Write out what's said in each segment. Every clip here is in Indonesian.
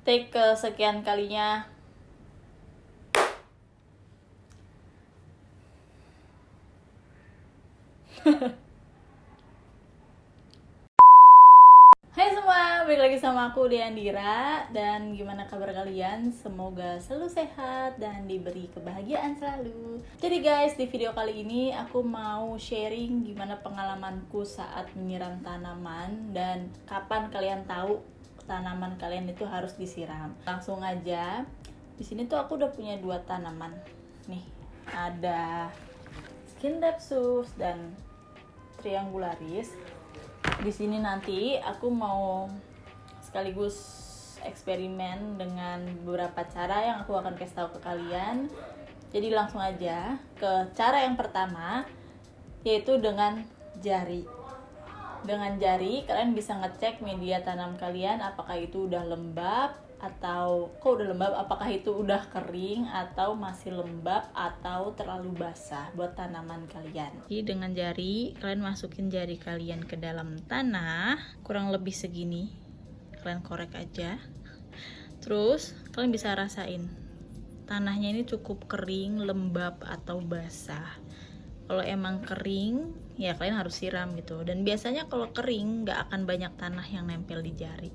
take kesekian kalinya. Hai semua, balik lagi sama aku Deandira. Dan gimana kabar kalian? Semoga selalu sehat dan diberi kebahagiaan selalu. Jadi guys, di video kali ini aku mau sharing gimana pengalamanku saat menyiram tanaman dan kapan kalian tahu tanaman kalian itu harus disiram. Langsung aja. Di sini tuh aku udah punya 2 tanaman. Nih, ada Scindapsus dan Triangularis. Di sini nanti aku mau sekaligus eksperimen dengan beberapa cara yang aku akan kasih tahu ke kalian. Jadi langsung aja ke cara yang pertama, yaitu dengan jari. Dengan jari kalian bisa ngecek media tanam kalian apakah itu udah lembab atau apakah itu udah kering atau masih lembab atau terlalu basah buat tanaman kalian. Jadi dengan jari kalian masukin jari kalian ke dalam tanah kurang lebih segini, kalian korek aja, terus kalian bisa rasain tanahnya ini cukup kering, lembab atau basah. Kalau emang kering ya kalian harus siram gitu, dan biasanya kalau kering nggak akan banyak tanah yang nempel di jari.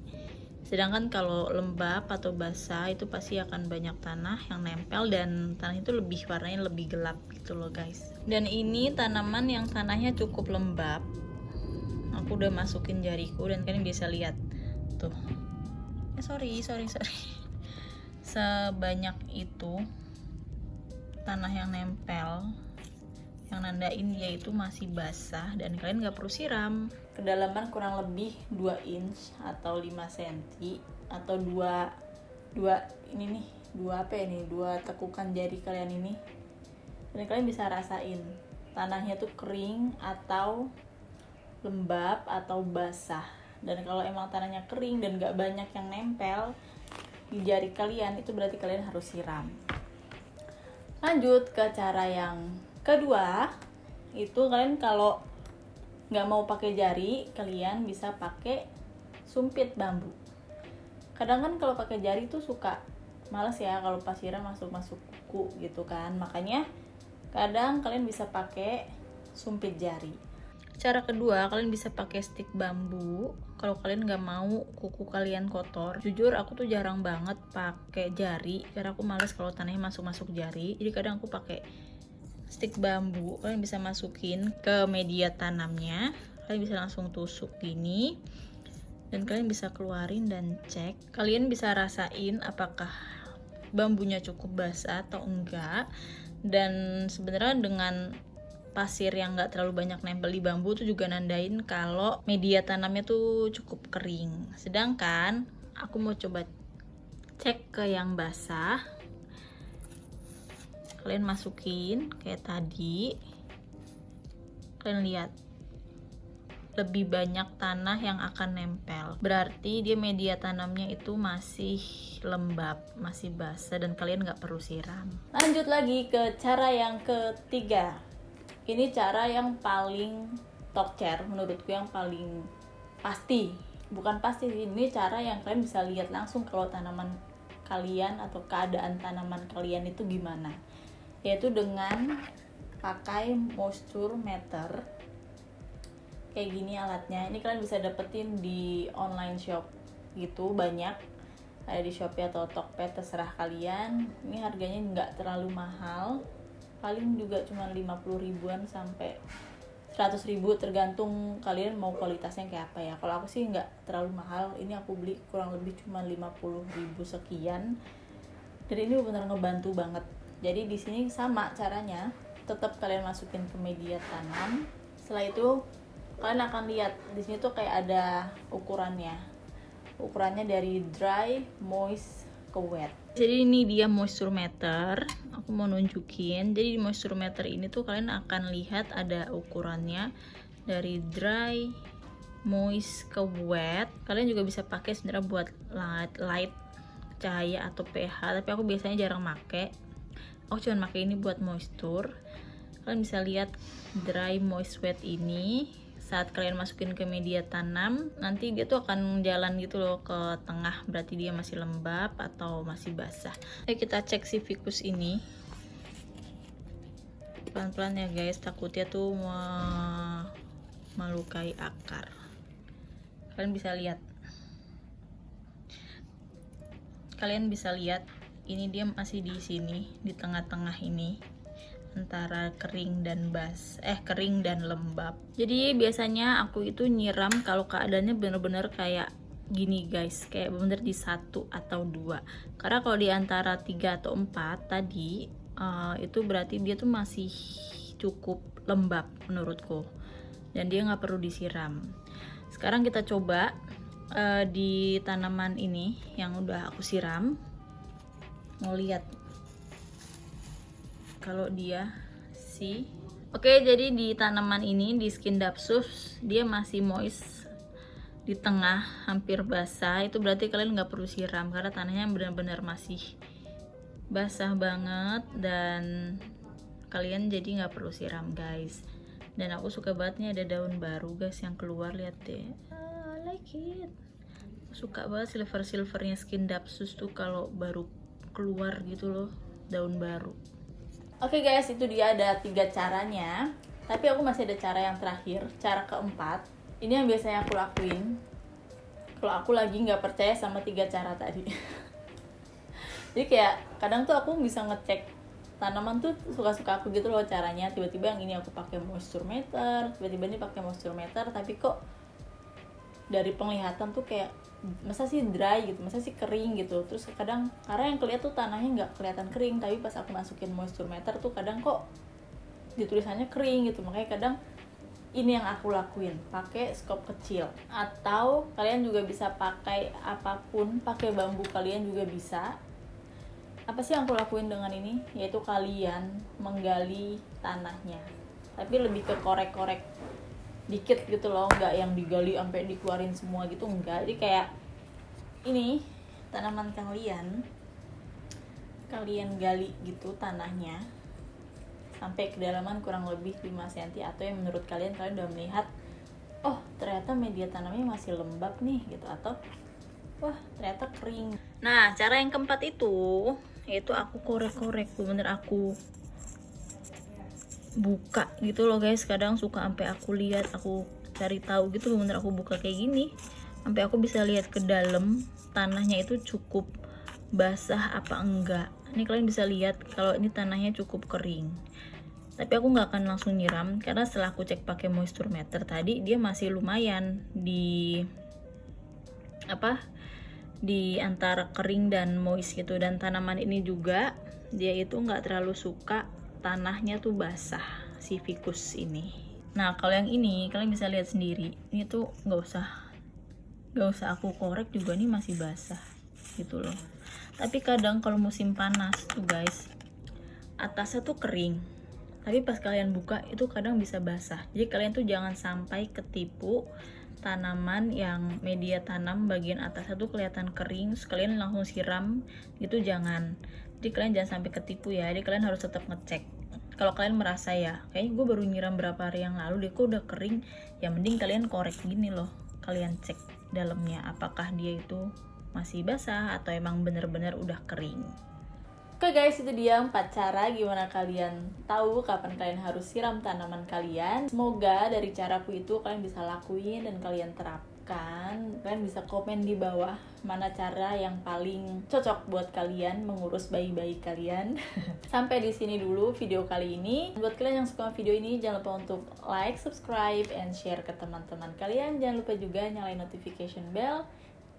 Sedangkan kalau lembab atau basah itu pasti akan banyak tanah yang nempel dan tanah itu warnanya lebih gelap gitu loh guys. Dan ini tanaman yang tanahnya cukup lembab. Aku udah masukin jariku dan kalian bisa lihat tuh. Sorry. Sebanyak itu tanah yang nempel, yang nandain dia itu masih basah dan kalian gak perlu siram. Kedalaman kurang lebih 2 inch atau 5 cm atau 2 tekukan jari kalian ini. Dan kalian bisa rasain tanahnya tuh kering atau lembab atau basah. Dan kalau emang tanahnya kering dan gak banyak yang nempel di jari kalian, itu berarti kalian harus siram. Lanjut ke cara yang kedua, itu kalian kalau nggak mau pakai jari, kalian bisa pakai sumpit bambu. Kadang kan kalau pakai jari tuh suka males ya kalau pas siram masuk kuku gitu kan, makanya kadang kalian bisa pakai sumpit jari. Cara kedua, kalian bisa pakai stik bambu kalau kalian nggak mau kuku kalian kotor. Jujur aku tuh jarang banget pakai jari karena aku males kalau tanahnya masuk jari, jadi kadang aku pakai stik bambu. Kalian bisa masukin ke media tanamnya, kalian bisa langsung tusuk gini dan kalian bisa keluarin dan cek. Kalian bisa rasain apakah bambunya cukup basah atau enggak. Dan sebenarnya dengan pasir yang enggak terlalu banyak nempel di bambu itu juga nandain kalau media tanamnya tuh cukup kering. Sedangkan aku mau coba cek ke yang basah. Kalian masukin kayak tadi, kalian lihat lebih banyak tanah yang akan nempel, berarti dia media tanamnya itu masih lembab, masih basah dan kalian nggak perlu siram. Lanjut lagi ke cara yang ketiga. Ini cara yang paling tokcer menurutku, yang paling pasti. Bukan pasti, ini cara yang kalian bisa lihat langsung kalau tanaman kalian atau keadaan tanaman kalian itu gimana, yaitu dengan pakai moisture meter. Kayak gini alatnya. Ini kalian bisa dapetin di online shop gitu, banyak ada di Shopee atau Tokped, terserah kalian. Ini harganya nggak terlalu mahal, paling juga cuma 50 ribuan sampai 100 ribu, tergantung kalian mau kualitasnya kayak apa ya. Kalau aku sih nggak terlalu mahal, ini aku beli kurang lebih cuma 50 ribu sekian, dan ini benar ngebantu banget. Jadi di sini sama caranya, tetap kalian masukin ke media tanam. Setelah itu kalian akan lihat di sini tuh kayak ada ukurannya. Ukurannya dari dry, moist ke wet. Jadi ini dia moisture meter. Aku mau nunjukin. Jadi di moisture meter ini tuh kalian akan lihat ada ukurannya dari dry, moist ke wet. Kalian juga bisa pakai sebenarnya buat light cahaya atau pH, tapi aku biasanya jarang pakai. Aku cuma pakai ini buat moisture. Kalian bisa lihat dry, moist, wet ini saat kalian masukin ke media tanam, nanti dia tuh akan jalan gitu loh ke tengah, berarti dia masih lembab atau masih basah. Oke, kita cek si ficus ini pelan-pelan ya guys, takutnya tuh melukai akar. Kalian bisa lihat ini dia masih di sini, di tengah-tengah ini antara kering dan kering dan lembab. Jadi biasanya aku itu nyiram kalau keadaannya bener-bener kayak gini guys, kayak bener di 1 atau 2. Karena kalau di antara 3 atau 4 tadi itu berarti dia tuh masih cukup lembab menurutku, dan dia nggak perlu disiram. Sekarang kita coba di tanaman ini yang udah aku siram, mau lihat kalau dia Oke, jadi di tanaman ini, di Scindapsus, dia masih moist di tengah, hampir basah. Itu berarti kalian nggak perlu siram karena tanahnya benar-benar masih basah banget, dan kalian jadi nggak perlu siram guys. Dan aku suka banget nih, ada daun baru guys yang keluar, lihat deh. I like it. Suka banget silvernya Scindapsus tuh kalau baru keluar gitu loh, daun baru. Oke guys, itu dia, ada 3 caranya. Tapi aku masih ada cara yang terakhir, cara keempat. Ini yang biasanya aku lakuin kalau aku lagi nggak percaya sama 3 cara tadi. Jadi kayak kadang tuh aku bisa ngecek tanaman tuh, suka-suka aku gitu loh caranya. Tiba-tiba yang ini aku pakai moisture meter, tiba-tiba ini pakai moisture meter, tapi kok dari penglihatan tuh kayak masa sih dry gitu, masa sih kering gitu. Terus kadang karena yang kelihatan tuh tanahnya nggak kelihatan kering, tapi pas aku masukin moisture meter tuh kadang kok di tulisannya kering gitu. Makanya kadang ini yang aku lakuin, pakai skop kecil, atau kalian juga bisa pakai apapun, pakai bambu kalian juga bisa. Apa sih yang aku lakuin dengan ini? Yaitu kalian menggali tanahnya, tapi lebih ke korek-korek dikit gitu loh, nggak yang digali sampai dikeluarin semua gitu, enggak. Jadi kayak ini tanaman kalian gali gitu tanahnya sampai kedalaman kurang lebih 5 cm, atau yang menurut kalian udah melihat, oh ternyata media tanamnya masih lembab nih gitu, atau wah ternyata kering. Nah, cara yang keempat itu yaitu aku korek-korek, bener aku buka gitu loh guys. Kadang suka sampai aku lihat, aku cari tahu gitu, bener aku buka kayak gini sampai aku bisa lihat ke dalam tanahnya itu cukup basah apa enggak. Ini kalian bisa lihat kalau ini tanahnya cukup kering. Tapi aku nggak akan langsung nyiram karena setelah aku cek pakai moisture meter tadi, dia masih lumayan di antara kering dan moist gitu. Dan tanaman ini juga dia itu nggak terlalu suka tanahnya tuh basah, si ficus ini. Nah, kalau yang ini kalian bisa lihat sendiri, ini tuh nggak usah aku korek juga, nih masih basah gitu loh. Tapi kadang kalau musim panas tuh guys, atasnya tuh kering, tapi pas kalian buka itu kadang bisa basah. Jadi kalian tuh jangan sampai ketipu tanaman yang media tanam bagian atasnya tuh kelihatan kering, sekalian langsung siram gitu, jangan. Jadi kalian jangan sampai ketipu ya. Jadi kalian harus tetap ngecek. Kalau kalian merasa ya, kayaknya gue baru nyiram berapa hari yang lalu deh kok udah kering, ya mending kalian korek gini loh. Kalian cek dalamnya apakah dia itu masih basah atau emang bener-bener udah kering. Oke guys, itu dia 4 cara gimana kalian tahu kapan kalian harus siram tanaman kalian. Semoga dari caraku itu kalian bisa lakuin dan kalian terapkan. Kalian bisa komen di bawah mana cara yang paling cocok buat kalian mengurus bayi-bayi kalian. Sampai di sini dulu video kali ini. Buat kalian yang suka video ini, jangan lupa untuk like, subscribe, and share ke teman-teman kalian. Jangan lupa juga nyalain notification bell,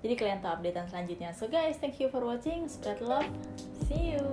jadi kalian tahu updatean selanjutnya. So guys, thank you for watching. Spread love. See you.